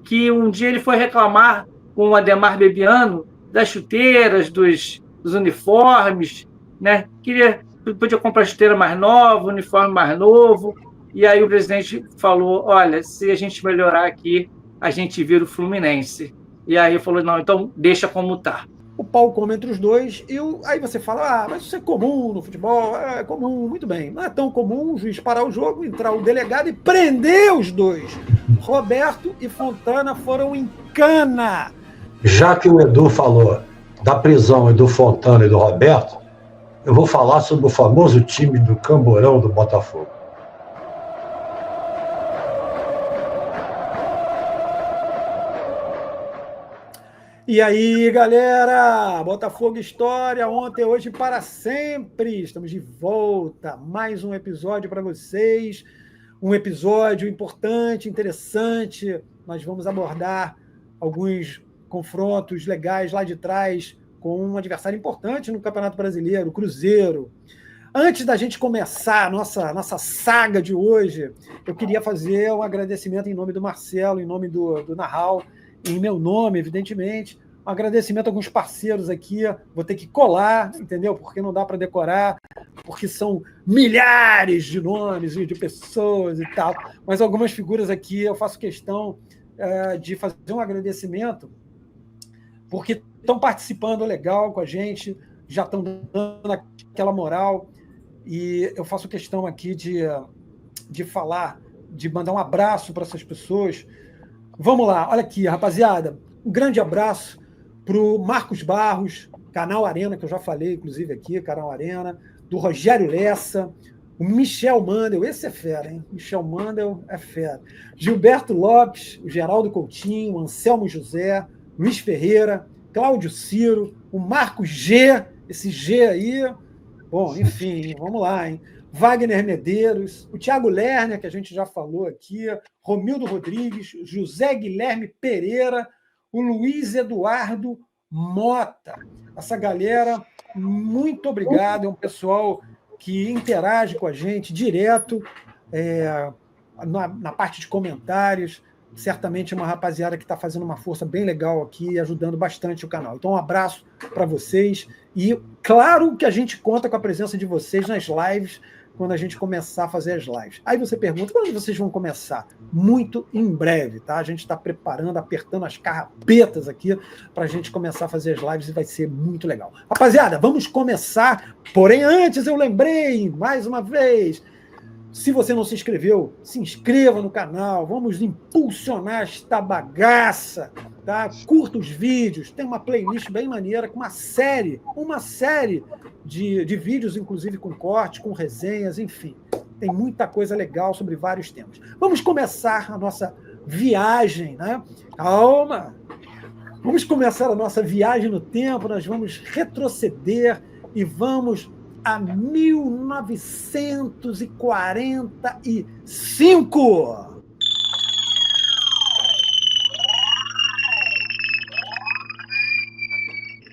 que um dia ele foi reclamar com o Adhemar Bebiano das chuteiras, dos uniformes, né? Podia comprar chuteira mais nova, uniforme mais novo, e aí o presidente falou, olha, se a gente melhorar aqui, a gente vira o Fluminense. E aí falou, não, então deixa como tá. O pau come entre os dois, aí você fala, mas isso é comum no futebol, é comum, muito bem. Não é tão comum o juiz parar o jogo, entrar o delegado e prender os dois. Roberto e Fontana foram em cana. Já que o Edu falou da prisão do Fontana e do Roberto, eu vou falar sobre o famoso time do Camborão do Botafogo. E aí, galera, Botafogo História, ontem, hoje, para sempre. Estamos de volta, mais um episódio para vocês, um episódio importante, interessante. Nós vamos abordar alguns confrontos legais lá de trás com um adversário importante no Campeonato Brasileiro, o Cruzeiro. Antes da gente começar a nossa saga de hoje, eu queria fazer um agradecimento em nome do Marcelo, em nome do Nahal, em meu nome, evidentemente. Um agradecimento a alguns parceiros aqui. Vou ter que colar, entendeu? Porque não dá para decorar, porque são milhares de nomes e de pessoas e tal. Mas algumas figuras aqui eu faço questão de fazer um agradecimento, porque estão participando legal com a gente, já estão dando aquela moral. E eu faço questão aqui de falar, de mandar um abraço para essas pessoas. Vamos lá, olha aqui, rapaziada. Um grande abraço para o Marcos Barros, Canal Arena, que eu já falei, inclusive, aqui, Canal Arena, do Rogério Lessa, o Michel Mandel, esse é fera, hein? Michel Mandel é fera. Gilberto Lopes, o Geraldo Coutinho, o Anselmo José, Luiz Ferreira, Cláudio Ciro, o Marcos G, esse G aí, bom, enfim, vamos lá, hein? Wagner Medeiros, o Thiago Lerner, que a gente já falou aqui, Romildo Rodrigues, José Guilherme Pereira, o Luiz Eduardo Mota. Essa galera, muito obrigado, é um pessoal que interage com a gente direto na parte de comentários. Certamente é uma rapaziada que está fazendo uma força bem legal aqui e ajudando bastante o canal. Então, um abraço para vocês. E claro que a gente conta com a presença de vocês nas lives, quando a gente começar a fazer as lives. Aí você pergunta, quando vocês vão começar? Muito em breve, tá? A gente está preparando, apertando as carrapetas aqui para a gente começar a fazer as lives e vai ser muito legal. Rapaziada, vamos começar. Porém, antes eu lembrei, mais uma vez, se você não se inscreveu, se inscreva no canal, vamos impulsionar esta bagaça, tá? Curta os vídeos, tem uma playlist bem maneira com uma série de vídeos, inclusive com corte, com resenhas, enfim. Tem muita coisa legal sobre vários temas. Vamos começar a nossa viagem, né? Calma! Vamos começar a nossa viagem no tempo, nós vamos retroceder e vamos a 1945.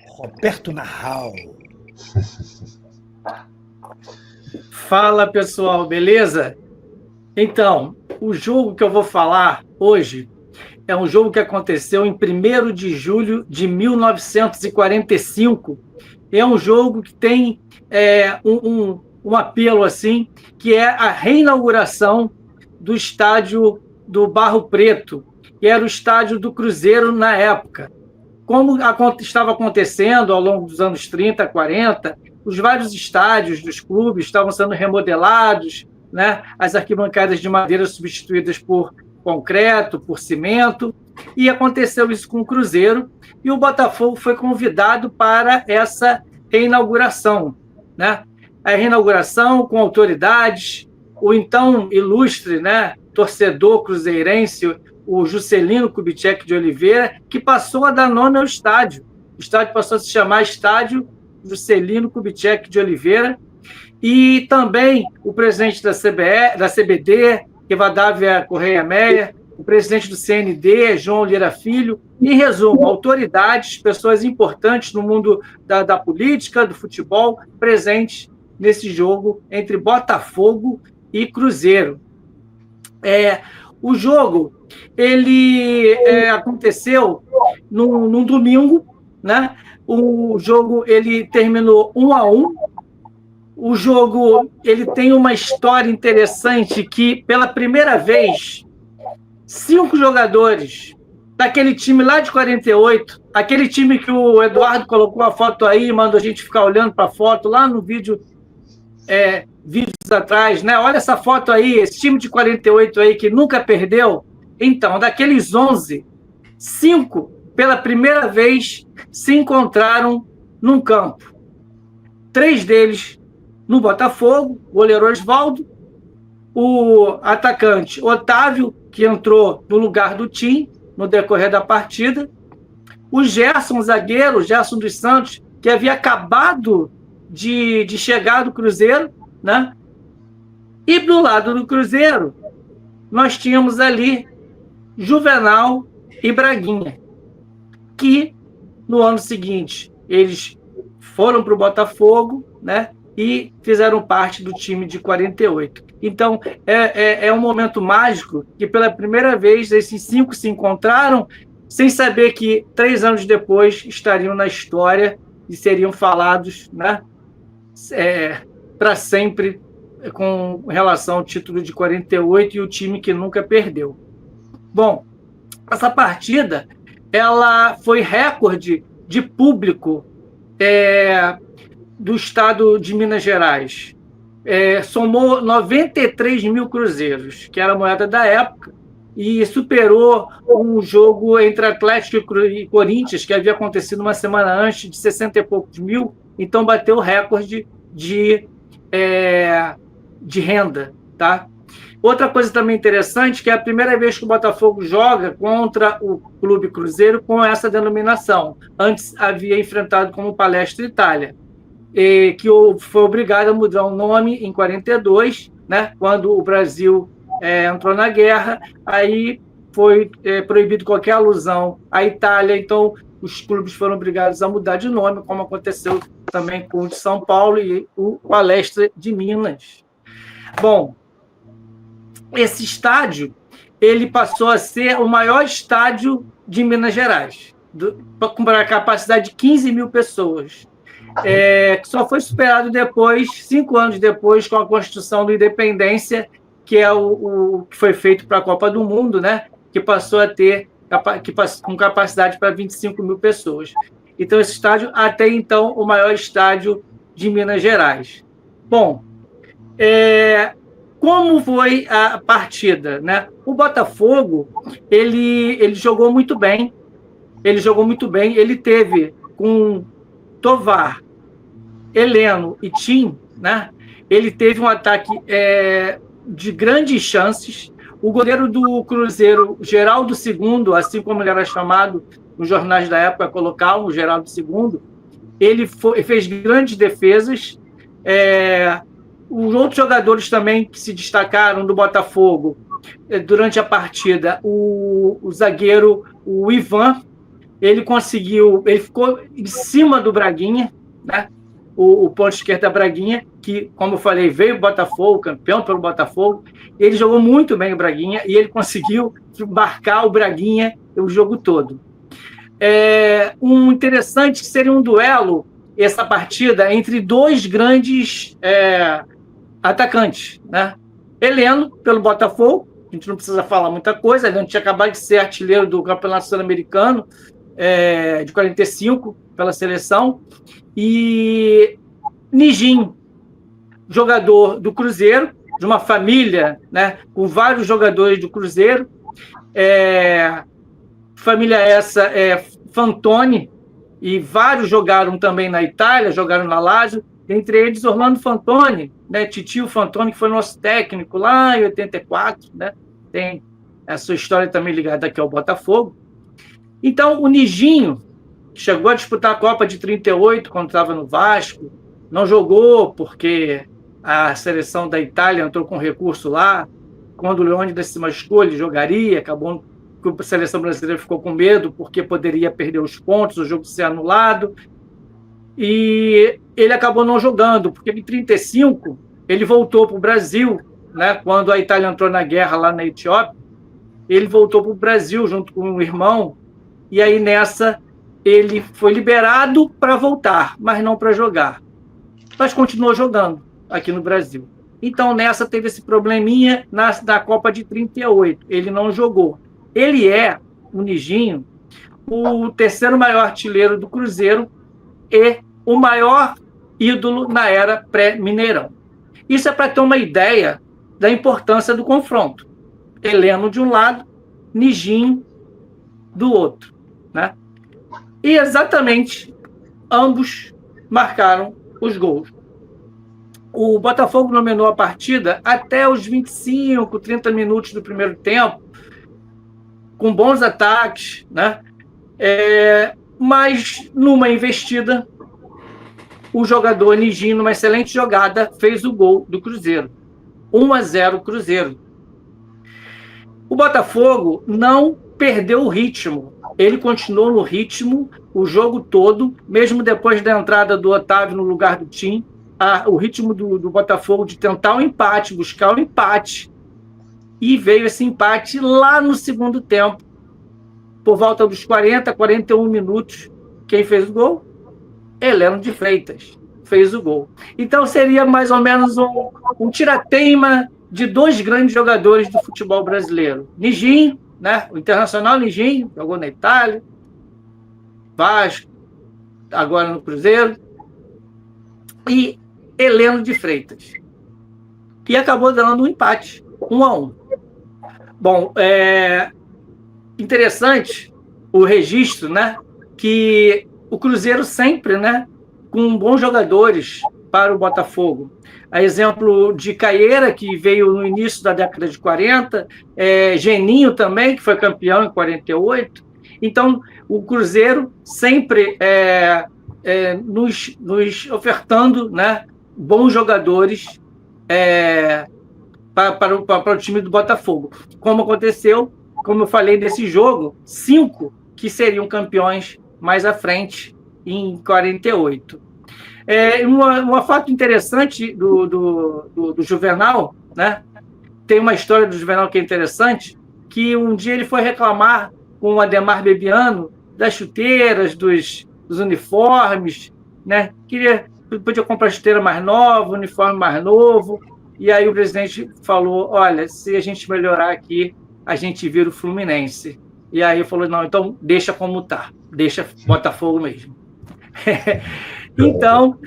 Roberto Nahal. Fala, pessoal, beleza? Então, o jogo que eu vou falar hoje é um jogo que aconteceu em 1º de julho de 1945. É um jogo que tem um apelo assim, que é a reinauguração do estádio do Barro Preto, que era o estádio do Cruzeiro na época. Como estava acontecendo ao longo dos anos 30, 40, os vários estádios dos clubes estavam sendo remodelados, né? As arquibancadas de madeira substituídas por concreto, por cimento, e aconteceu isso com o Cruzeiro, e o Botafogo foi convidado para essa reinauguração, né? A reinauguração com autoridades, o então ilustre, né, torcedor cruzeirense, o Juscelino Kubitschek de Oliveira, que passou a dar nome ao estádio. O estádio passou a se chamar Estádio Juscelino Kubitschek de Oliveira, e também o presidente da CBD, Rivadavia Correia Meia, o presidente do CND, João Lira Filho, em resumo, autoridades, pessoas importantes no mundo da política, do futebol, presentes nesse jogo entre Botafogo e Cruzeiro. O jogo, ele aconteceu num domingo, né? O jogo, ele terminou 1-1. O jogo, ele tem uma história interessante que, pela primeira vez, 5 jogadores daquele time lá de 48, aquele time que o Eduardo colocou a foto aí, mandou a gente ficar olhando para a foto lá no vídeos atrás, né? Olha essa foto aí, esse time de 48 aí que nunca perdeu. Então, daqueles 11, 5, pela primeira vez, se encontraram num campo. 3 deles no Botafogo, o goleiro Osvaldo, o atacante Otávio, que entrou no lugar do Tim no decorrer da partida, o Gerson, zagueiro, Gerson dos Santos, que havia acabado de chegar do Cruzeiro, né? E do lado do Cruzeiro, nós tínhamos ali Juvenal e Braguinha, que no ano seguinte eles foram para o Botafogo, né? E fizeram parte do time de 48. Então, é um momento mágico que, pela primeira vez, esses 5 se encontraram sem saber que 3 anos depois estariam na história e seriam falados, né, para sempre com relação ao título de 48 e o time que nunca perdeu. Bom, essa partida ela foi recorde de público do estado de Minas Gerais. Somou 93 mil cruzeiros, que era a moeda da época, e superou um jogo entre Atlético e Corinthians, que havia acontecido uma semana antes, de 60 e poucos mil, então bateu o recorde de renda. Tá? Outra coisa também interessante, que é a primeira vez que o Botafogo joga contra o Clube Cruzeiro com essa denominação. Antes havia enfrentado como Palestra Itália, que foi obrigado a mudar o nome em 42, né, quando o Brasil entrou na guerra, aí foi proibido qualquer alusão à Itália, então os clubes foram obrigados a mudar de nome, como aconteceu também com o de São Paulo e o Palestra de Minas. Bom, esse estádio ele passou a ser o maior estádio de Minas Gerais, com a capacidade de 15 mil pessoas. Que só foi superado depois, 5 anos depois, com a construção do Independência, que é o que foi feito para a Copa do Mundo, né? Que passou a ter com capacidade para 25 mil pessoas. Então, esse estádio, até então, o maior estádio de Minas Gerais. Bom, como foi a partida, né? O Botafogo, ele jogou muito bem. Ele teve com Tovar, Heleno e Tim, né? Ele teve um ataque de grandes chances. O goleiro do Cruzeiro, Geraldo II, assim como ele era chamado nos jornais da época, colocavam o Geraldo II, ele fez grandes defesas. Os outros jogadores também que se destacaram do Botafogo durante a partida, o zagueiro, o Ivan, ele ficou em cima do Braguinha, né? O ponto esquerdo da Braguinha, que, como eu falei, veio o Botafogo, campeão pelo Botafogo. Ele jogou muito bem o Braguinha e ele conseguiu marcar o Braguinha o jogo todo. Um interessante seria um duelo, essa partida, entre 2 grandes atacantes, né? Heleno, pelo Botafogo, a gente não precisa falar muita coisa, ele tinha acabado de ser artilheiro do Campeonato Sul-Americano, de 45, pela seleção, e Nijinho, jogador do Cruzeiro, de uma família, né, com vários jogadores do Cruzeiro, família essa Fantoni, e vários jogaram também na Itália, jogaram na Lazio, entre eles Orlando Fantoni, né, Titio Fantoni, que foi nosso técnico lá em 84, né, tem a sua história também ligada aqui ao Botafogo. Então, o Nijinho chegou a disputar a Copa de 38, quando estava no Vasco, não jogou porque a seleção da Itália entrou com recurso lá, quando o Leônidas se machucou, ele jogaria, acabou que a seleção brasileira ficou com medo, porque poderia perder os pontos, o jogo ser anulado, e ele acabou não jogando, porque em 35 ele voltou para o Brasil, né, quando a Itália entrou na guerra lá na Etiópia, ele voltou para o Brasil junto com o irmão, e aí nessa ele foi liberado para voltar, mas não para jogar. Mas continuou jogando aqui no Brasil. Então, nessa teve esse probleminha na Copa de 38. Ele não jogou. Ele é, o Nijinho, o terceiro maior artilheiro do Cruzeiro e o maior ídolo na era pré-Mineirão. Isso é para ter uma ideia da importância do confronto. Heleno de um lado, Nijinho do outro, né? E exatamente ambos marcaram os gols. O Botafogo dominou a partida até os 25, 30 minutos do primeiro tempo, com bons ataques, né? Mas numa investida, o jogador Nijinho, numa excelente jogada, fez o gol do Cruzeiro. 1-0 Cruzeiro. O Botafogo não perdeu o ritmo. Ele continuou no ritmo o jogo todo, mesmo depois da entrada do Otávio no lugar do Tim. O ritmo do Botafogo de tentar um empate, buscar um empate. E veio esse empate lá no segundo tempo. Por volta dos 40, 41 minutos, quem fez o gol? Heleno de Freitas fez o gol. Então seria mais ou menos um tirateima de dois grandes jogadores do futebol brasileiro. Nijinho, né? O internacional Nijinho, jogou na Itália, Vasco, agora no Cruzeiro, e Heleno de Freitas, que acabou dando um empate, 1-1. Bom, interessante o registro, né? Que o Cruzeiro sempre, né, com bons jogadores para o Botafogo. A exemplo de Caieira, que veio no início da década de 40, Geninho também, que foi campeão em 48. Então, o Cruzeiro sempre nos ofertando, né, bons jogadores para o time do Botafogo. Como aconteceu, como eu falei desse jogo, 5 que seriam campeões mais à frente, em 48. Um fato interessante do Juvenal, né? Tem uma história do Juvenal que é interessante, que um dia ele foi reclamar com o Ademar Bebiano das chuteiras, dos uniformes, né? Podia comprar chuteira mais nova, uniforme mais novo, e aí o presidente falou, olha, se a gente melhorar aqui, a gente vira o Fluminense. E aí ele falou, não, então deixa como tá, deixa Botafogo mesmo. Então,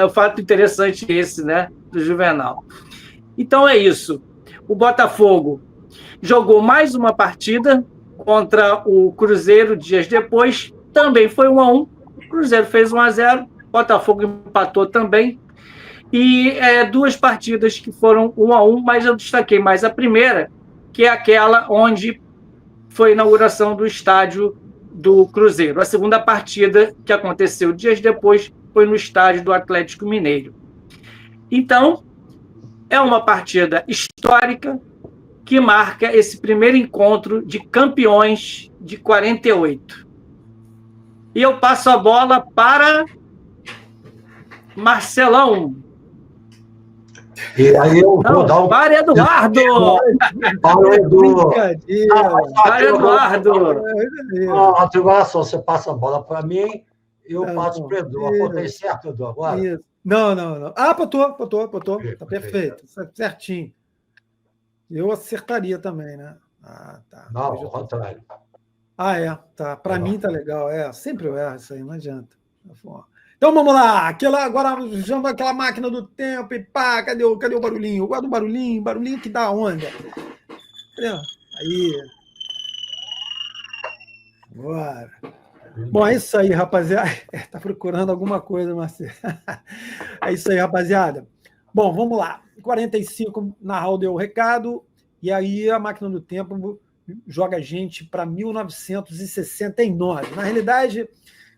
o fato interessante esse, né, do Juvenal. Então é isso. O Botafogo jogou mais uma partida contra o Cruzeiro dias depois, também foi 1-1. O Cruzeiro fez 1-0, o Botafogo empatou também. E 2 partidas que foram 1-1, mas eu destaquei mais a primeira, que é aquela onde foi a inauguração do estádio do Cruzeiro. A segunda partida, que aconteceu dias depois, foi no estádio do Atlético Mineiro. Então, é uma partida histórica que marca esse primeiro encontro de campeões de 48. E eu passo a bola para Marcelão. E aí eu vou dar um... Para Eduardo! Para Edu! Para Eduardo! Atribuação, você passa a bola para mim e eu passo para o Edu. Apontei certo, Edu, agora? Isso. Não. Apontou. Tá perfeito. Certinho. Eu acertaria também, né? Tá. Não, ao contrário. Tá. Para mim tá legal. Sempre eu erro isso aí, não adianta. Então vamos lá, agora chama aquela máquina do tempo e pá, cadê o barulhinho? Eu gosto do barulhinho que dá onda. Aí. Bora. Bom, é isso aí, rapaziada. Tá procurando alguma coisa, Marcelo. É isso aí, rapaziada. Bom, vamos lá. 45, Narral deu o recado, e aí a máquina do tempo joga a gente para 1969. Na realidade,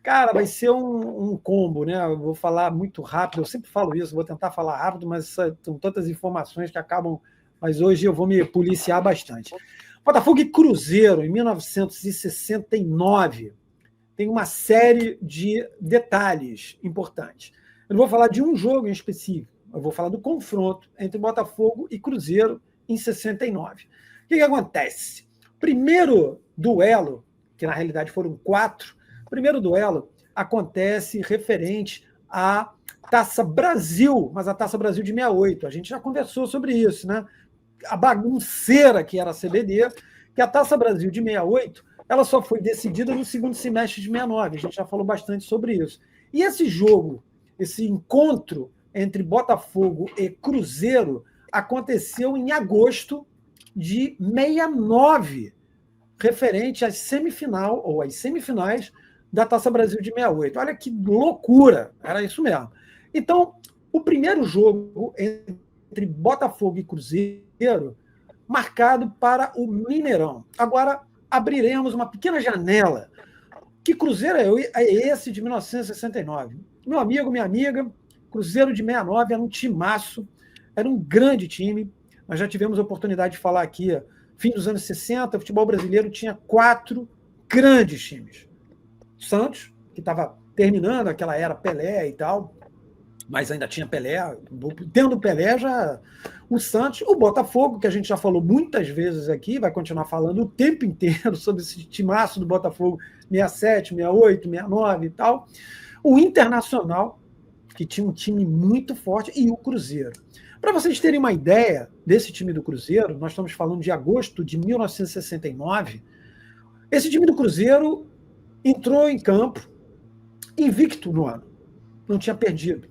cara, vai ser um combo, né? Eu vou falar muito rápido, eu sempre falo isso, vou tentar falar rápido, mas são tantas informações que acabam. Mas hoje eu vou me policiar bastante. Botafogo e Cruzeiro, em 1969, tem uma série de detalhes importantes. Eu não vou falar de um jogo em específico, eu vou falar do confronto entre Botafogo e Cruzeiro em 69. O que acontece? Primeiro duelo, que na realidade foram 4, primeiro duelo acontece referente à Taça Brasil, mas a Taça Brasil de 68. A gente já conversou sobre isso, né? A bagunceira que era a CBD, que a Taça Brasil de 68, ela só foi decidida no segundo semestre de 69. A gente já falou bastante sobre isso. E esse jogo, esse encontro entre Botafogo e Cruzeiro aconteceu em agosto de 69, referente às semifinal ou às semifinais da Taça Brasil de 68. Olha que loucura, era isso mesmo. Então, o primeiro jogo entre Botafogo e Cruzeiro, marcado para o Mineirão. Agora, abriremos uma pequena janela. Que Cruzeiro é esse de 1969? Meu amigo, minha amiga, Cruzeiro de 69 era um timaço, era um grande time. Nós já tivemos a oportunidade de falar aqui, fim dos anos 60, o futebol brasileiro tinha 4 grandes times. Santos, que estava terminando aquela era Pelé e tal, mas ainda tinha Pelé. Tendo Pelé, já o Santos, o Botafogo, que a gente já falou muitas vezes aqui, vai continuar falando o tempo inteiro sobre esse timaço do Botafogo, 67, 68, 69 e tal. O Internacional, que tinha um time muito forte, e o Cruzeiro. Para vocês terem uma ideia desse time do Cruzeiro, nós estamos falando de agosto de 1969, esse time do Cruzeiro entrou em campo invicto no ano. Não tinha perdido.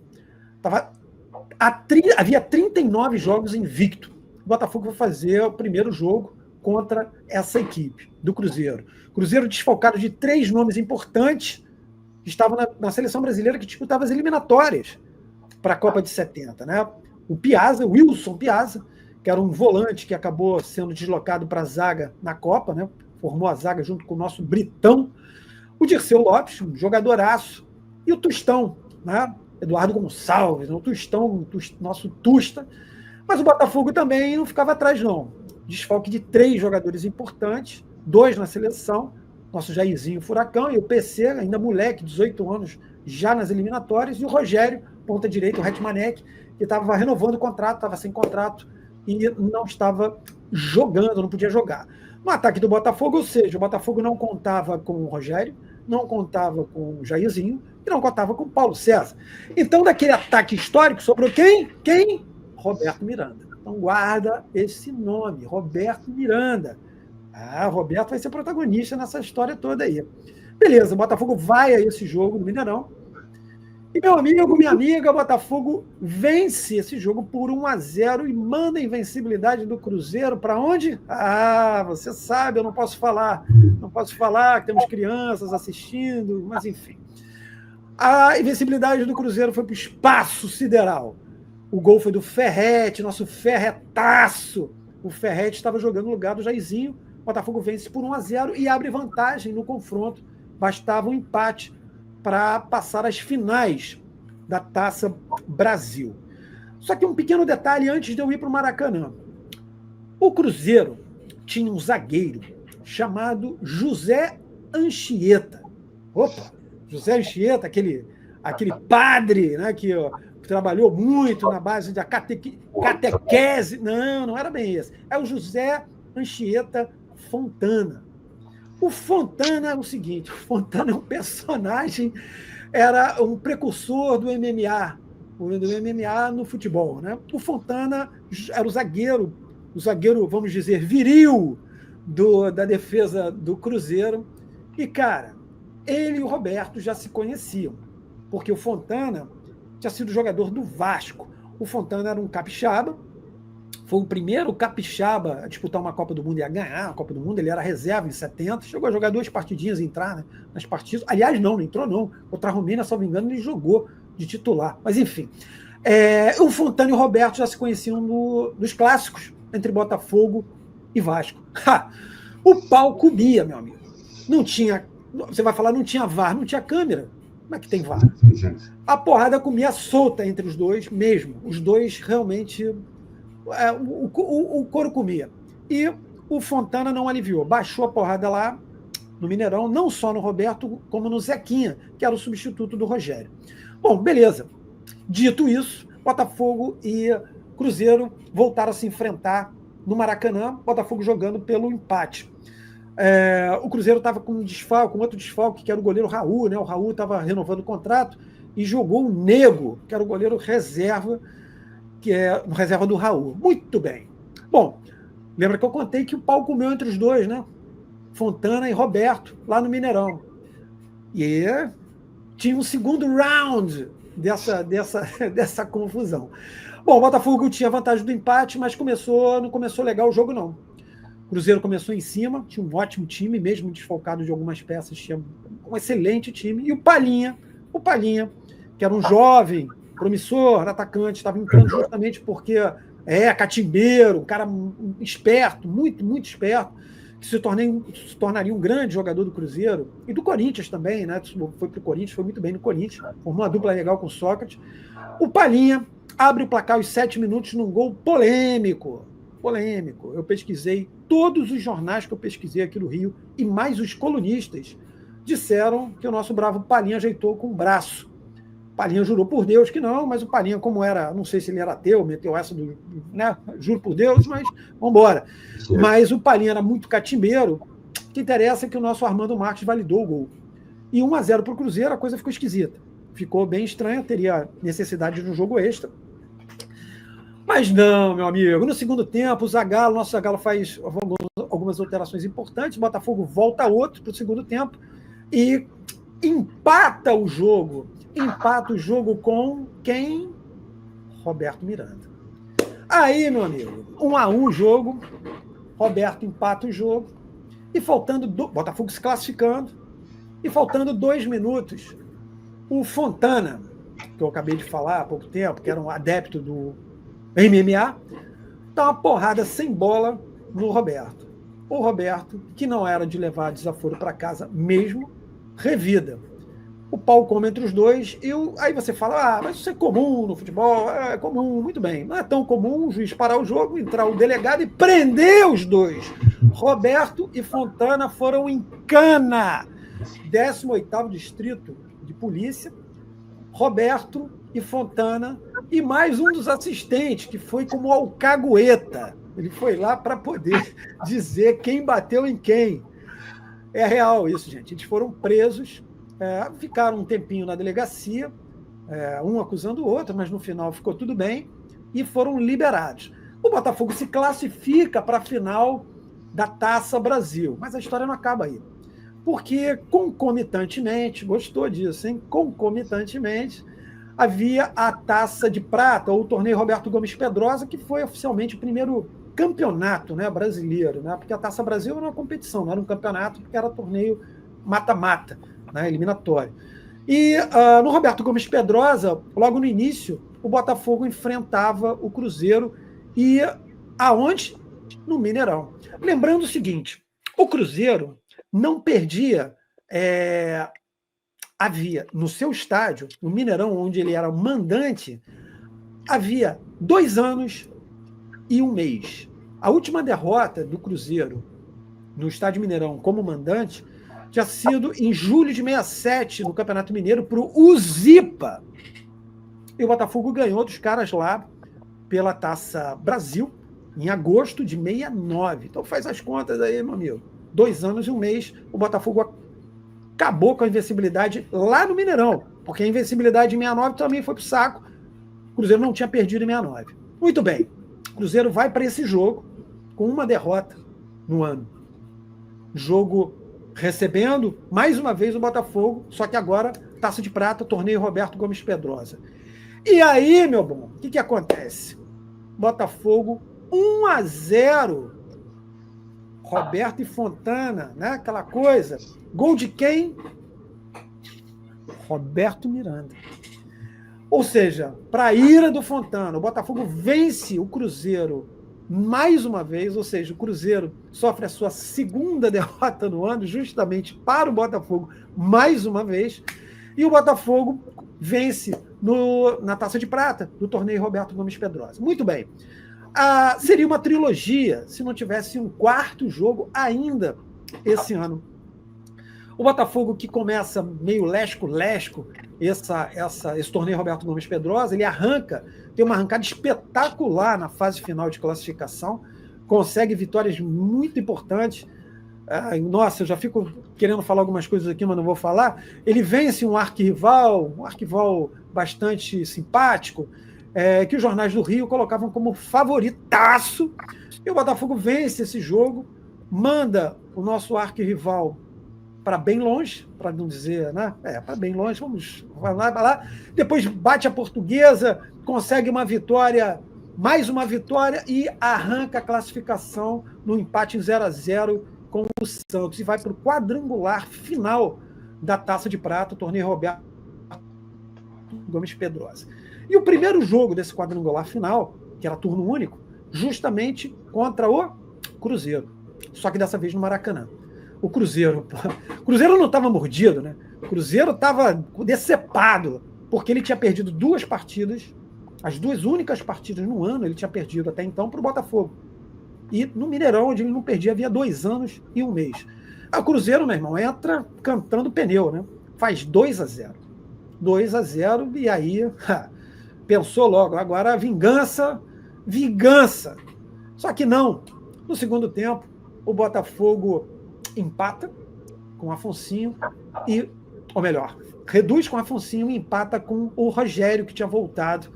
Havia 39 jogos invicto. O Botafogo vai fazer o primeiro jogo contra essa equipe do Cruzeiro. Cruzeiro desfalcado de 3 nomes importantes que estavam na seleção brasileira, que disputava as eliminatórias para a Copa de 70. Né? O Piazza, Wilson Piazza, que era um volante que acabou sendo deslocado para a zaga na Copa, né? Formou a zaga junto com o nosso Britão. O Dirceu Lopes, um jogadoraço. E o Tustão, né? Eduardo Gonçalves, o Tustão, nosso Tusta. Mas o Botafogo também não ficava atrás, não. Desfalque de 3 jogadores importantes, 2 na seleção, nosso Jairzinho Furacão e o PC, ainda moleque, 18 anos, já nas eliminatórias, e o Rogério, ponta direita, o Hetmanek, que estava renovando o contrato, estava sem contrato e não estava jogando, não podia jogar. No ataque do Botafogo, ou seja, o Botafogo não contava com o Rogério, não contava com o Jairzinho e não contava com o Paulo César. Então, daquele ataque histórico, sobrou quem? Quem? Roberto Miranda. Então, guarda esse nome, Roberto Miranda. Ah, Roberto vai ser protagonista nessa história toda aí. Beleza, o Botafogo vai a esse jogo no Mineirão. E, meu amigo, minha amiga, o Botafogo vence esse jogo por 1-0 e manda a invencibilidade do Cruzeiro para onde? Ah, você sabe, eu não posso falar. Não posso falar, que temos crianças assistindo, mas enfim. A invencibilidade do Cruzeiro foi para o espaço sideral. O gol foi do Ferrete, nosso ferretaço. O Ferrete estava jogando no lugar do Jairzinho. O Botafogo vence por 1-0 e abre vantagem no confronto. Bastava um empate para passar às finais da Taça Brasil. Só que um pequeno detalhe antes de eu ir para o Maracanã. O Cruzeiro tinha um zagueiro chamado José Anchieta. Opa, José Anchieta, aquele padre, né, que trabalhou muito na base da catequese. Não era bem esse. É o José Anchieta Fontana. O Fontana é o seguinte, o Fontana é um personagem, era um precursor do MMA no futebol. Né? O Fontana era o zagueiro, vamos dizer, viril da defesa do Cruzeiro. E, cara, ele e o Roberto já se conheciam, porque o Fontana tinha sido jogador do Vasco. O Fontana era um capixaba, foi o primeiro capixaba a disputar uma Copa do Mundo e a ganhar a Copa do Mundo. Ele era reserva em 70, chegou a jogar 2 partidinhas, entrar, né, nas partidas. Aliás, não entrou não. Contra a Romênia, se não me engano, ele jogou de titular. Mas, enfim. O Fontana e o Roberto já se conheciam nos clássicos entre Botafogo e Vasco. O pau comia, meu amigo. Não tinha... Você vai falar, não tinha VAR, não tinha câmera. Como é que tem VAR? A porrada comia solta entre os dois mesmo. Os dois realmente... o couro comia. E o Fontana não aliviou. Baixou a porrada lá no Mineirão, não só no Roberto, como no Zequinha, que era o substituto do Rogério. Bom, beleza. Dito isso, Botafogo e Cruzeiro voltaram a se enfrentar no Maracanã, Botafogo jogando pelo empate. O Cruzeiro estava com outro desfalque, que era o goleiro Raul, né? O Raul estava renovando o contrato e jogou o Nego, que era o goleiro reserva, que é no reserva do Raul. Muito bem. Bom, lembra que eu contei que o pau comeu entre os dois, né? Fontana e Roberto, lá no Mineirão. E tinha um segundo round dessa confusão. Bom, o Botafogo tinha vantagem do empate, mas não começou legal o jogo, não. O Cruzeiro começou em cima, tinha um ótimo time, mesmo desfalcado de algumas peças, tinha um excelente time. E o Palhinha, que era um jovem, promissor, atacante, estava entrando justamente porque catimbeiro, um cara esperto, muito, muito esperto, que se tornaria um grande jogador do Cruzeiro e do Corinthians também, né? Foi para o Corinthians, foi muito bem no Corinthians, formou uma dupla legal com o Sócrates. O Palhinha abre o placar aos 7 minutos num gol polêmico. Eu pesquisei, todos os jornais que eu pesquisei aqui no Rio, e mais os colunistas, disseram que o nosso bravo Palhinha ajeitou com o braço. Palhinha jurou por Deus que não, mas o Palhinha, como era, não sei se ele era ateu, meteu essa do, né, juro por Deus, mas vamos embora. Mas o Palhinha era muito catimbeiro, o que interessa é que o nosso Armando Marques validou o gol. E 1-0 para o Cruzeiro, a coisa ficou esquisita. Ficou bem estranha, teria necessidade de um jogo extra. Mas não, meu amigo, no segundo tempo, o nosso Zagallo faz algumas alterações importantes, o Botafogo volta a outro para o segundo tempo e empata o jogo com quem? Roberto Miranda. Aí, meu amigo, 1-1 o jogo, Roberto empata o jogo, e Botafogo se classificando, e faltando 2 minutos, o Fontana, que eu acabei de falar há pouco tempo, que era um adepto do MMA, dá uma porrada sem bola no Roberto. O Roberto, que não era de levar desaforo para casa mesmo, revida. O pau come entre os dois, e aí você fala, mas isso é comum no futebol, é comum, muito bem. Não é tão comum o juiz parar o jogo, entrar o delegado e prender os dois. Roberto e Fontana foram em cana. 18º Distrito de Polícia, Roberto e Fontana, e mais um dos assistentes, que foi como alcagueta. Ele foi lá para poder dizer quem bateu em quem. É real isso, gente. Eles foram presos, ficaram um tempinho na delegacia, um acusando o outro, mas no final ficou tudo bem, e foram liberados. O Botafogo se classifica para a final da Taça Brasil, mas a história não acaba aí. Porque, concomitantemente, gostou disso, hein? Concomitantemente, havia a Taça de Prata, ou o torneio Roberto Gomes Pedrosa, que foi oficialmente o primeiro campeonato, né, brasileiro, né? Porque a Taça Brasil era uma competição, não era um campeonato, porque era torneio mata-mata, né, eliminatório. E no Roberto Gomes Pedrosa, logo no início, o Botafogo enfrentava o Cruzeiro, e aonde? No Mineirão. Lembrando o seguinte, o Cruzeiro não perdia, havia no seu estádio, no Mineirão, onde ele era mandante, havia 2 anos e 1 mês. A última derrota do Cruzeiro no estádio Mineirão como mandante tinha sido em julho de 67, no Campeonato Mineiro, para o Uzipa. E o Botafogo ganhou dos caras lá pela Taça Brasil, em agosto de 69. Então faz as contas aí, meu amigo. 2 anos e 1 mês, o Botafogo acabou com a invencibilidade lá no Mineirão, porque a invencibilidade em 69 também foi pro saco. O Cruzeiro não tinha perdido em 69. Muito bem. O Cruzeiro vai para esse jogo com uma derrota no ano. Jogo recebendo, mais uma vez, o Botafogo, só que agora, Taça de Prata, torneio Roberto Gomes Pedrosa. E aí, meu bom, o que acontece? Botafogo 1-0. Roberto e Fontana, né? Aquela coisa. Gol de quem? Roberto Miranda. Ou seja, para a ira do Fontana, o Botafogo vence o Cruzeiro mais uma vez, ou seja, o Cruzeiro sofre a sua segunda derrota no ano, justamente para o Botafogo mais uma vez, e o Botafogo vence na Taça de Prata do torneio Roberto Gomes Pedrosa. Muito bem. Seria uma trilogia se não tivesse um 4º jogo ainda esse ano. O Botafogo, que começa meio lesco-lesco esse torneio Roberto Gomes Pedrosa, ele tem uma arrancada espetacular na fase final de classificação, consegue vitórias muito importantes. Nossa, eu já fico querendo falar algumas coisas aqui, mas não vou falar. Ele vence um arquirrival bastante simpático, que os jornais do Rio colocavam como favoritaço. E o Botafogo vence esse jogo, manda o nosso arquirrival para bem longe, para não dizer, né? Para bem longe, vai lá. Depois bate a Portuguesa, consegue uma vitória, mais uma vitória, e arranca a classificação no empate em 0-0 com o Santos, e vai para o quadrangular final da Taça de Prata, o torneio Roberto Gomes Pedrosa. E o primeiro jogo desse quadrangular final, que era turno único, justamente contra o Cruzeiro. Só que dessa vez no Maracanã. O Cruzeiro não estava mordido, né? O Cruzeiro estava decepado, porque ele tinha perdido 2 partidas, as 2 únicas partidas no ano ele tinha perdido até então para o Botafogo. E no Mineirão, onde ele não perdia, havia 2 anos e 1 mês. O Cruzeiro, meu irmão, entra cantando pneu, né? Faz 2-0. 2-0, e aí pensou logo, agora a vingança. Só que não. No segundo tempo, o Botafogo empata com o Afonsinho, ou melhor, reduz com o Afonsinho e empata com o Rogério, que tinha voltado,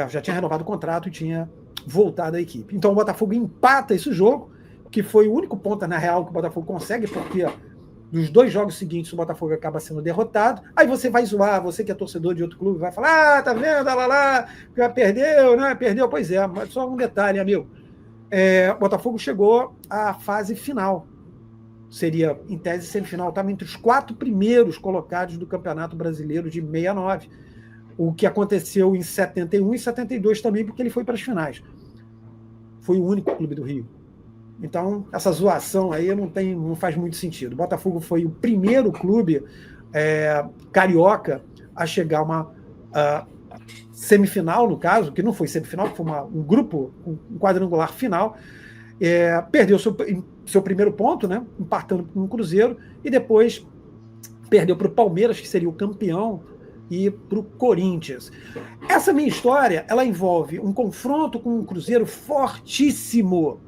já tinha renovado o contrato e tinha voltado à equipe. Então o Botafogo empata esse jogo, que foi o único ponto, na real, que o Botafogo consegue, porque nos 2 jogos seguintes o Botafogo acaba sendo derrotado. Aí você vai zoar, você que é torcedor de outro clube, vai falar, tá vendo, lá, perdeu, né? Perdeu, pois é, mas só um detalhe, amigo. O Botafogo chegou à fase final. Seria, em tese, semifinal, estava entre os 4 primeiros colocados do Campeonato Brasileiro de 69. O que aconteceu em 71 e 72 também, porque ele foi para as finais. Foi o único clube do Rio. Então, essa zoação aí não faz muito sentido. O Botafogo foi o primeiro clube carioca a chegar a uma semifinal, no caso, que não foi semifinal, que foi um grupo, um quadrangular final. Perdeu seu primeiro ponto, né, empatando com o Cruzeiro, e depois perdeu para o Palmeiras, que seria o campeão, e para o Corinthians. Essa minha história, ela envolve um confronto com um Cruzeiro fortíssimo,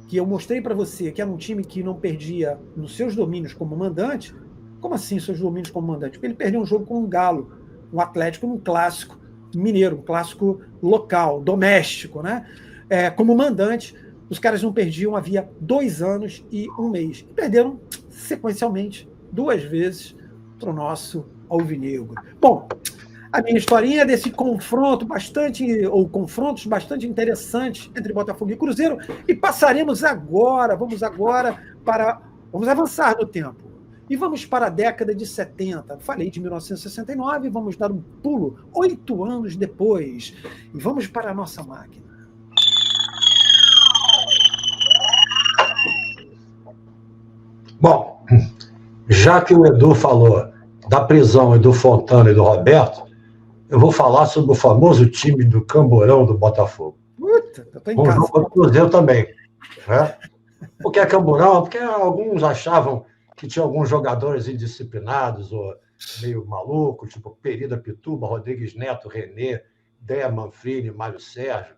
que eu mostrei para você, que era um time que não perdia nos seus domínios como mandante. Como assim seus domínios como mandante? Porque ele perdeu um jogo com um Galo, um Atlético, num clássico mineiro, um clássico local, doméstico, né? Como mandante, os caras não perdiam havia 2 anos e 1 mês. E perderam sequencialmente 2 vezes para o nosso alvinegro. Bom, a minha historinha desse confrontos bastante interessantes entre Botafogo e Cruzeiro, e passaremos agora, vamos avançar no tempo, e vamos para a década de 70. Falei de 1969, vamos dar um pulo 8 anos depois, e vamos para a nossa máquina. Bom, já que o Edu falou da prisão do Fontana e do Roberto, eu vou falar sobre o famoso time do Camborão do Botafogo. Puta, eu tô em casa. O Cruzeiro também. Né? Por que é Camborão? Porque alguns achavam que tinha alguns jogadores indisciplinados ou meio malucos, tipo Perida Pituba, Rodrigues Neto, René, Déa Manfrini, Mário Sérgio,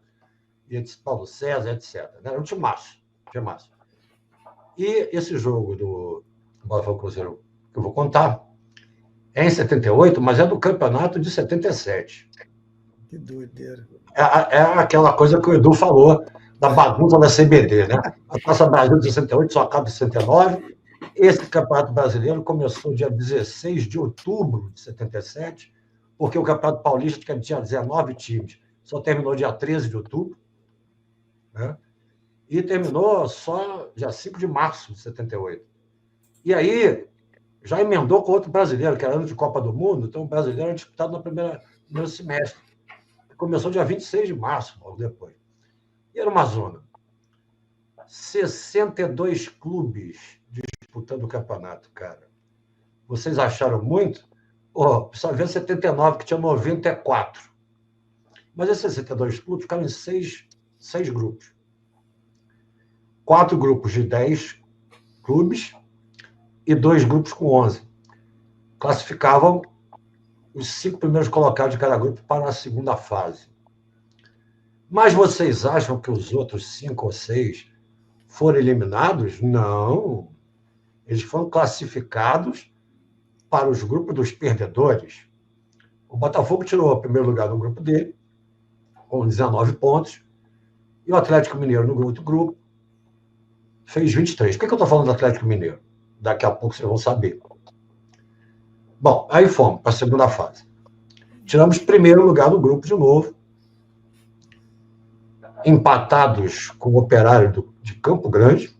Paulo César, etc. Era um timaço. E esse jogo do Botafogo Cruzeiro que eu vou contar é em 78, mas é do campeonato de 77. Que doideira. É aquela coisa que o Edu falou, da bagunça da CBD, né? A Taça Brasil de 68 só acaba em 69. Esse campeonato brasileiro começou dia 16 de outubro de 77, porque o Campeonato Paulista, que tinha 19 times, só terminou dia 13 de outubro, né? E terminou só dia 5 de março de 78. E aí já emendou com outro brasileiro, que era ano de Copa do Mundo, então o brasileiro era disputado no primeiro semestre. Começou dia 26 de março, logo depois. E era uma zona. 62 clubes disputando o campeonato, cara. Vocês acharam muito? Só ver 79, que tinha 94. Mas esses 62 clubes ficaram em 6 grupos. 4 grupos de 10 clubes e 2 grupos com 11. Classificavam os 5 primeiros colocados de cada grupo para a segunda fase. Mas vocês acham que os outros 5 ou 6 foram eliminados? Não. Eles foram classificados para os grupos dos perdedores. O Botafogo tirou o primeiro lugar no grupo dele, com 19 pontos, e o Atlético Mineiro, no outro grupo, fez 23. Por que eu estou falando do Atlético Mineiro? Daqui a pouco vocês vão saber. Bom, aí fomos para a segunda fase. Tiramos primeiro lugar do grupo de novo, empatados com o Operário de Campo Grande,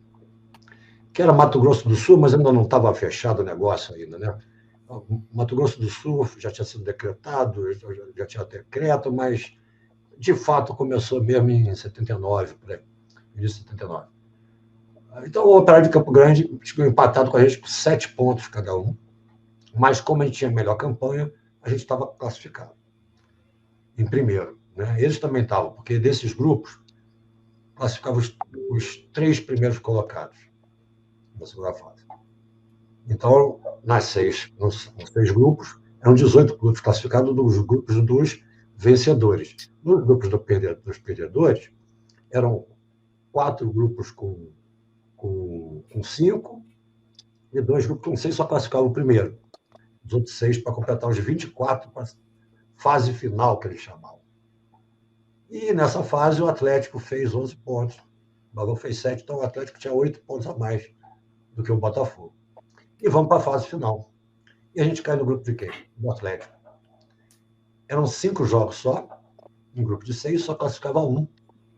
que era Mato Grosso do Sul, mas ainda não estava fechado o negócio ainda, né? Mato Grosso do Sul já tinha sido decretado, já tinha decreto, mas de fato começou mesmo em 79, por aí, início de 79. Então o Operário de Campo Grande ficou empatado com a gente com 7 pontos cada um, mas como a gente tinha melhor campanha, a gente estava classificado em primeiro, né? Eles também estavam, porque desses grupos classificavam os 3 primeiros colocados na segunda fase. Então, nos 6 grupos, eram 18 grupos classificados dos grupos dos vencedores. Nos grupos dos perdedores, eram 4 grupos com 5 e 2 grupos com 6 só classificavam o primeiro. Os outros 6 para completar os 24 para a fase final, que eles chamavam. E nessa fase o Atlético fez 11 pontos, o Bahia fez 7, então o Atlético tinha 8 pontos a mais do que o Botafogo. E vamos para a fase final. E a gente cai no grupo de quem? Do Atlético. Eram 5 jogos só, um grupo de 6, só classificava 1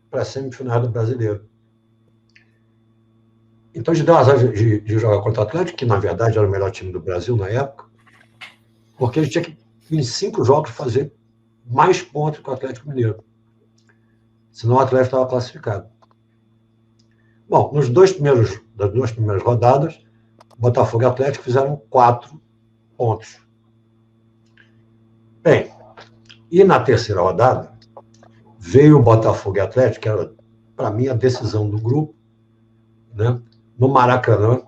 para a semifinal do Brasileiro. Então a gente deu azar de jogar contra o Atlético, que na verdade era o melhor time do Brasil na época, porque a gente tinha que, em 5 jogos, fazer mais pontos que o Atlético Mineiro. Senão o Atlético estava classificado. Bom, das 2 primeiras rodadas, Botafogo e Atlético fizeram 4 pontos. Bem, e na terceira rodada, veio o Botafogo e Atlético, que era, para mim, a decisão do grupo, né, no Maracanã,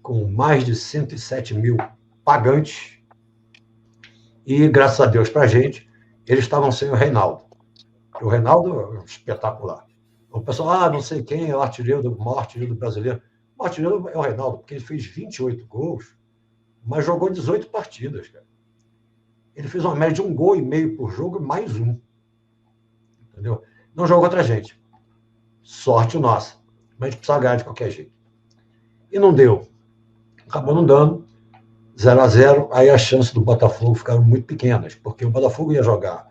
com mais de 107 mil pagantes, e, graças a Deus para a gente, eles estavam sem o Reinaldo. O Reinaldo é espetacular. O pessoal, não sei quem é o maior artilheiro do brasileiro. O artilheiro é o Reinaldo, porque ele fez 28 gols, mas jogou 18 partidas, cara. Ele fez uma média de 1,5 gol por jogo, mais um. Entendeu? Não jogou contra a gente. Sorte nossa. Mas a gente precisava ganhar de qualquer jeito. E não deu. Acabou não dando. 0-0. Aí as chances do Botafogo ficaram muito pequenas, porque o Botafogo ia jogar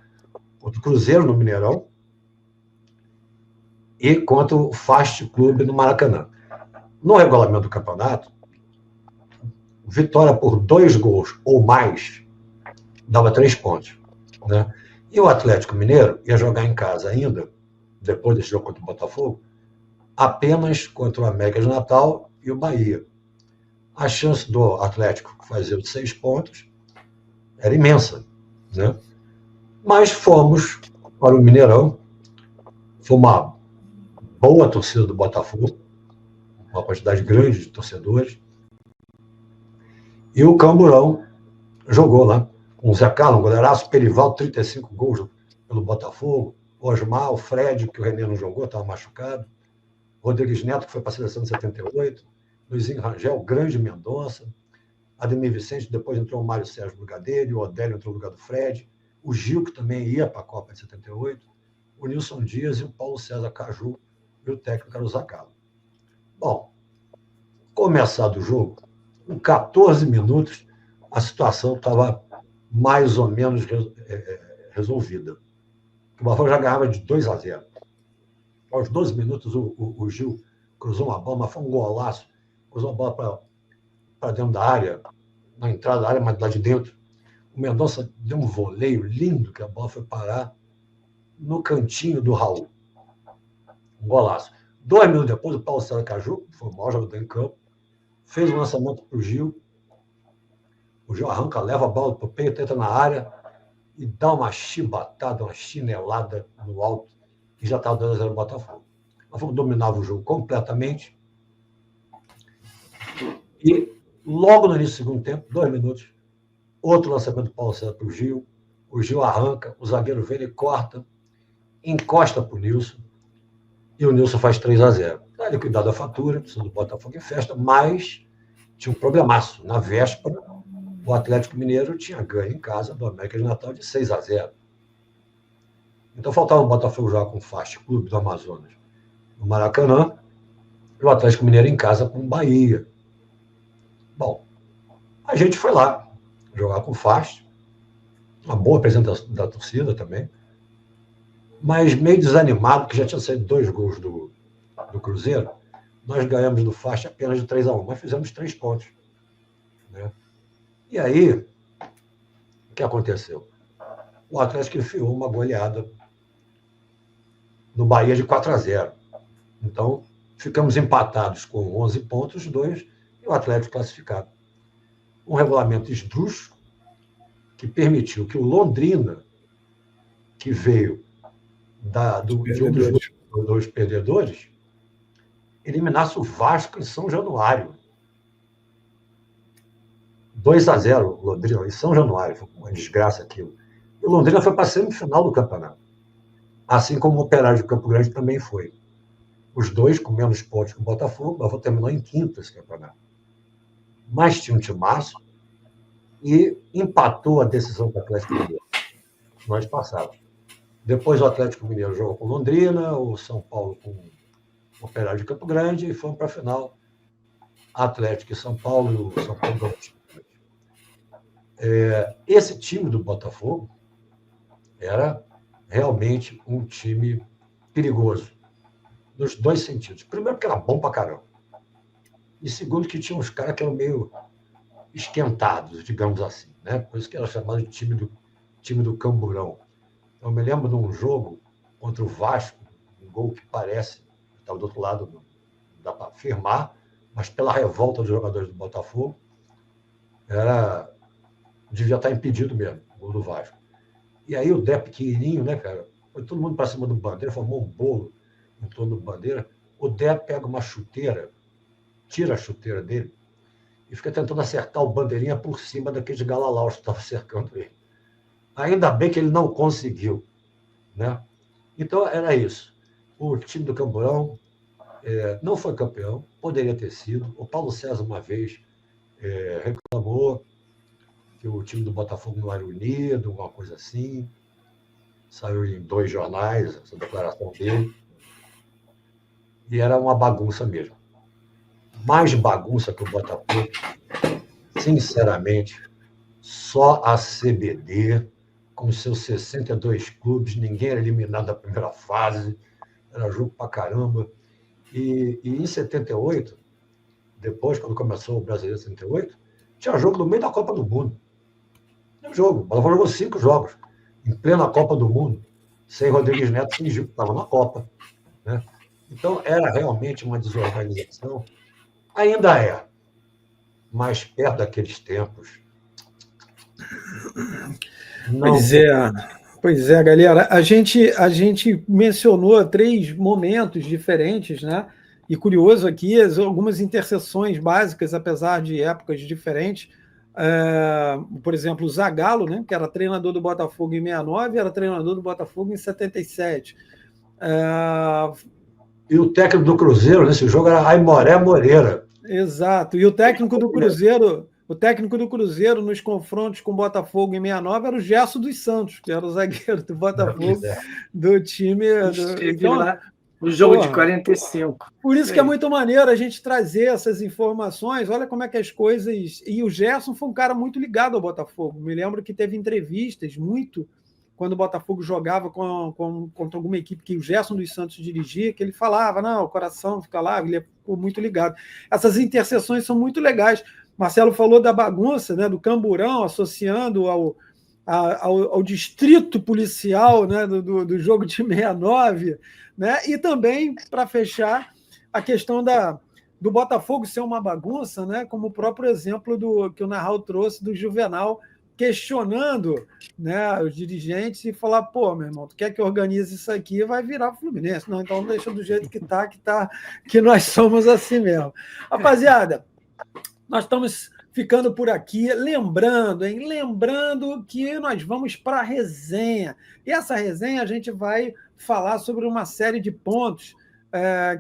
contra o Cruzeiro no Mineirão e contra o Fast Clube no Maracanã. No regulamento do campeonato, vitória por 2 gols ou mais dava 3 pontos, né? E o Atlético Mineiro ia jogar em casa ainda, depois desse jogo contra o Botafogo, apenas contra o América de Natal e o Bahia. A chance do Atlético fazer os 6 pontos era imensa, né? Mas fomos para o Mineirão, foi uma boa torcida do Botafogo, uma quantidade grande de torcedores, e o Camburão jogou lá, com o Zé Carlos, um goleiraço, Perival, 35 gols pelo Botafogo, Osmar, o Fred, que o René não jogou, estava machucado, Rodrigues Neto, que foi para a seleção de 78, Luizinho Rangel, grande Mendonça, Ademir Vicente, depois entrou o Mário Sérgio no lugar dele, o Odélio entrou no lugar do Fred, o Gil, que também ia para a Copa de 78, o Nilson Dias e o Paulo César Caju, e o técnico era o Zagallo. Bom, começado o jogo, com 14 minutos, a situação estava mais ou menos resolvida. O Botafogo já ganhava de 2-0. Aos 12 minutos, o Gil cruzou uma bola, mas foi um golaço. Cruzou uma bola para dentro da área, na entrada da área, mas lá de dentro. O Mendonça deu um voleio lindo, que a bola foi parar no cantinho do Raul. Um golaço. 2 minutos depois, o Paulo César Caju, que foi o maior jogador em campo, fez um lançamento para o Gil. O Gil arranca, leva a bola para o peito, entra na área e dá uma chibatada, uma chinelada no alto, e já estava 2-0 no Botafogo. O Botafogo dominava o jogo completamente. E logo no início do segundo tempo, 2 minutos, outro lançamento do Paulo César para o Gil. O Gil arranca, o zagueiro vem e corta. encosta para o Nilson, e o Nilson faz 3-0. Está liquidada a fatura, do Botafogo em festa, mas tinha um problemaço. Na véspera, o Atlético Mineiro tinha ganho em casa do América de Natal de 6-0. Então faltava o Botafogo jogar com o Fast Clube do Amazonas no Maracanã, e o Atlético Mineiro em casa com o Bahia. Bom, a gente foi lá jogar com o Fast, uma boa apresentação da torcida também, mas meio desanimado, que já tinha saído 2 gols do Cruzeiro. Nós ganhamos do Fast apenas de 3-1, mas fizemos 3 pontos. Né? E aí, o que aconteceu? O Atlético enfiou uma goleada no Bahia de 4-0. Então, ficamos empatados com 11 pontos, 2, e o Atlético classificado. Um regulamento esdrúxulo que permitiu que o Londrina, que veio de um dos perdedores, eliminasse o Vasco em São Januário. 2-0, Londrina, em São Januário. Foi uma desgraça aquilo. E o Londrina foi para a semifinal do campeonato. Assim como o Operário de Campo Grande também foi. Os 2 com menos pontos que o Botafogo, o Botafogo terminou em 5º esse campeonato. Mas tinha um timaço e empatou a decisão com o Atlético Mineiro. Nós passávamos. Depois o Atlético Mineiro jogou com Londrina, o São Paulo com o Operário de Campo Grande, e fomos para a final. Atlético e São Paulo, e o São Paulo ganhou. Esse time do Botafogo era realmente um time perigoso, nos 2 sentidos. Primeiro, que era bom pra caramba. E segundo, que tinha uns caras que eram meio esquentados, digamos assim. Né? Por isso que era chamado de time do Camburão. Eu me lembro de um jogo contra o Vasco, um gol que parece, estava do outro lado, não dá para afirmar, mas pela revolta dos jogadores do Botafogo, devia estar impedido mesmo, o gol do Vasco. E aí o Dé pequenininho, né, cara? Foi todo mundo para cima do Bandeira, formou um bolo em torno do Bandeira. O Dé pega uma chuteira, tira a chuteira dele e fica tentando acertar o Bandeirinha por cima daqueles galalaus que estavam cercando ele. Ainda bem que ele não conseguiu. Né? Então, era isso. O time do Camburão não foi campeão, poderia ter sido. O Paulo César, uma vez, reclamou que o time do Botafogo não era unido, alguma coisa assim. Saiu em 2 jornais essa declaração dele. E era uma bagunça mesmo. Mais bagunça que o Botafogo, sinceramente, só a CBD, com seus 62 clubes, ninguém era eliminado da primeira fase, era jogo pra caramba. E em 78, depois, quando começou o Brasileiro 78, tinha jogo no meio da Copa do Mundo. Tinha jogo. O Botafogo jogou 5 jogos, em plena Copa do Mundo, sem Rodrigues Neto fingiu que estava na Copa. Né? Então, era realmente uma desorganização. Ainda é, mas perto daqueles tempos. Não. Pois é, galera. A gente mencionou 3 momentos diferentes, né? E curioso aqui, algumas interseções básicas, apesar de épocas diferentes. Por exemplo, o Zagallo, né? Que era treinador do Botafogo em 69, era treinador do Botafogo em 77. E o técnico do Cruzeiro nesse jogo era Aimoré Moreira. Exato. E o técnico do Cruzeiro nos confrontos com o Botafogo em 69 era o Gerson dos Santos, que era o zagueiro do Botafogo, do time. Então, lá o jogo de 45. Por isso que é muito maneiro a gente trazer essas informações. Olha como é que as coisas. E o Gerson foi um cara muito ligado ao Botafogo. Me lembro que teve entrevistas muito quando o Botafogo jogava contra alguma equipe que o Gerson dos Santos dirigia, que ele falava, não, o coração fica lá, ele ficou muito ligado. Essas interseções são muito legais. Marcelo falou da bagunça, né, do Camburão, associando ao distrito policial, né, do jogo de 69, né, e também, para fechar, a questão do Botafogo ser uma bagunça, né, como o próprio exemplo que o Narral trouxe do Juvenal, questionando, né, os dirigentes e falar, pô, meu irmão, tu quer que organize isso aqui, vai virar Fluminense. Não, então deixa do jeito que nós somos assim mesmo. Rapaziada, nós estamos ficando por aqui, lembrando que nós vamos para a resenha. E essa resenha a gente vai falar sobre uma série de pontos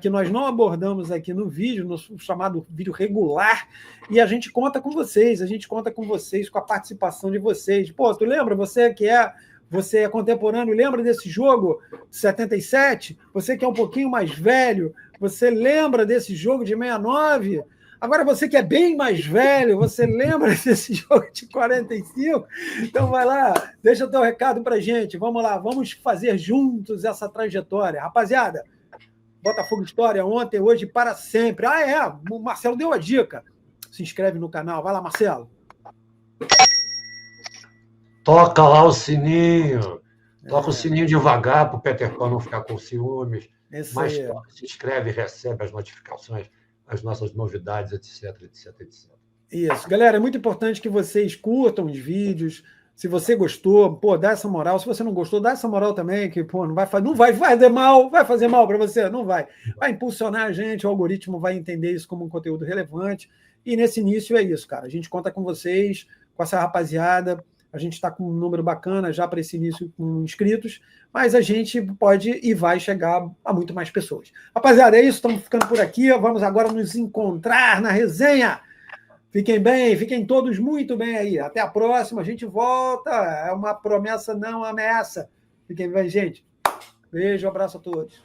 que nós não abordamos aqui no vídeo, no chamado vídeo regular, e a gente conta com vocês, com a participação de vocês. Pô, tu lembra? Você é contemporâneo, lembra desse jogo de 77? Você que é um pouquinho mais velho, você lembra desse jogo de 69? Agora você que é bem mais velho, você lembra desse jogo de 45? Então vai lá, deixa o teu recado pra gente. Vamos lá, vamos fazer juntos essa trajetória. Rapaziada, Botafogo História ontem, hoje, para sempre. O Marcelo deu a dica. Se inscreve no canal. Vai lá, Marcelo. Toca lá o sininho. Toca o sininho devagar para o Peter Pan não ficar com ciúmes. Mas toca, se inscreve e recebe as notificações, as nossas novidades, etc, etc, etc. Isso. Galera, é muito importante que vocês curtam os vídeos. Se você gostou, pô, dá essa moral. Se você não gostou, dá essa moral também, que pô, não vai fazer mal para você, não vai. Vai impulsionar a gente, o algoritmo vai entender isso como um conteúdo relevante. E nesse início é isso, cara. A gente conta com vocês, com essa rapaziada. A gente está com um número bacana já para esse início com inscritos, mas a gente pode e vai chegar a muito mais pessoas. Rapaziada, é isso, estamos ficando por aqui. Vamos agora nos encontrar na resenha. Fiquem bem, fiquem todos muito bem aí. Até a próxima, a gente volta. É uma promessa, não ameaça. Fiquem bem, gente. Beijo, abraço a todos.